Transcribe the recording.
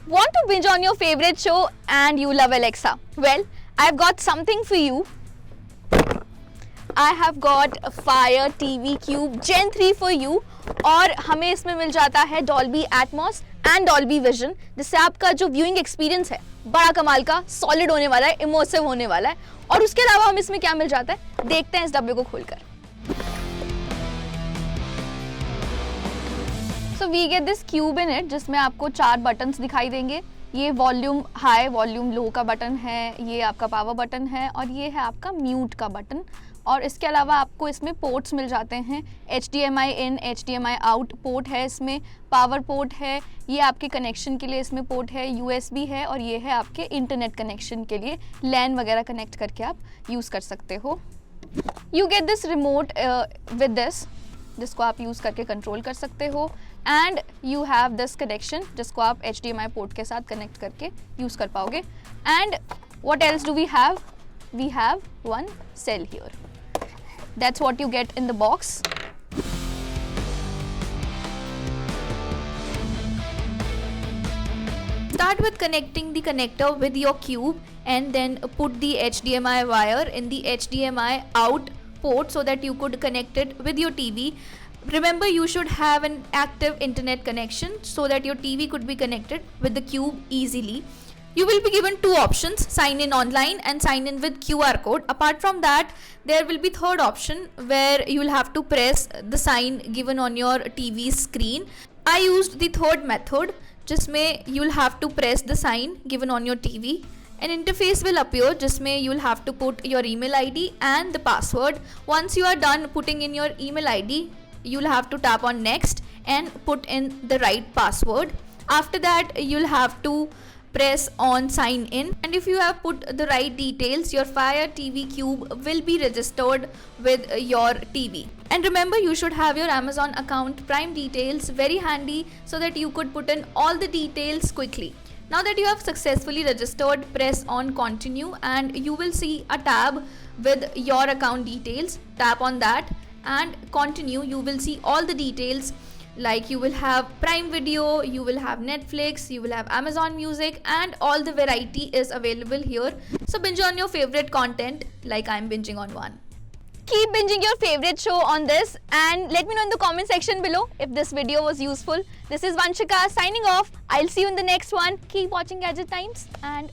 Want to binge on your favorite show and you love Alexa? Well, I've got something for you. I have got a Fire TV Cube Gen 3 for you और हमें इसमें मिल जाता है Dolby Atmos and Dolby Vision, जिससे आपका जो viewing experience है बड़ा कमाल का सॉलिड होने वाला है, इमर्सिव होने वाला है। और उसके अलावा हम इसमें क्या मिल जाता है, देखते हैं इस डब्बे को खोलकर। So we get this cube in it, जिसमें आपको 4 बटन्स दिखाई देंगे। ये वॉल्यूम हाई, वॉल्यूम लो का बटन है, ये आपका पावर बटन है और ये है आपका म्यूट का बटन। और इसके अलावा आपको इसमें पोर्ट्स मिल जाते हैं, HDMI इन, HDMI आउट पोर्ट है इसमें, पावर पोर्ट है, ये आपके कनेक्शन के लिए इसमें पोर्ट है, USB है और ये है आपके इंटरनेट कनेक्शन के लिए, लैन वगैरह कनेक्ट करके आप यूज़ कर सकते हो। You get this remote with this, जिसको आप यूज़ करके कंट्रोल कर सकते हो। And you have this connection, जिसको आप HDMI पोर्ट के साथ कनेक्ट करके यूज़ कर पाओगे। And what else do we have? We have one cell here. That's what you get in the box. Start with connecting the connector with your cube and then put the HDMI wire in the HDMI out port so that you could connect it with your TV. Remember, you should have an active internet connection so that your TV could be connected with the cube easily. You will be given 2 options, sign in online and sign in with QR code. Apart from that, there will be third option where you will have to press the sign given on your TV screen. I used the third method, जिसमें you will have to press the sign given on your TV. An interface will appear, जिसमें you will have to put your email ID and the password. Once you are done putting in your email ID, you will have to tap on next and put in the right password. After that, you will have to press on sign in, and if you have put the right details, your Fire TV Cube will be registered with your TV. And remember, you should have your Amazon account Prime details very handy so that you could put in all the details quickly. Now that you have successfully registered, press on continue and you will see a tab with your account details. Tap on that and continue. You will see all the details, like you will have Prime Video, you will have Netflix, you will have Amazon Music, and all the variety is available here. So binge on your favorite content like I'm binging on one. Keep binging your favorite show on this and let me know in the comment section below if this video was useful. This is Vanshika signing off. I'll see you in the next one. Keep watching Gadget Times and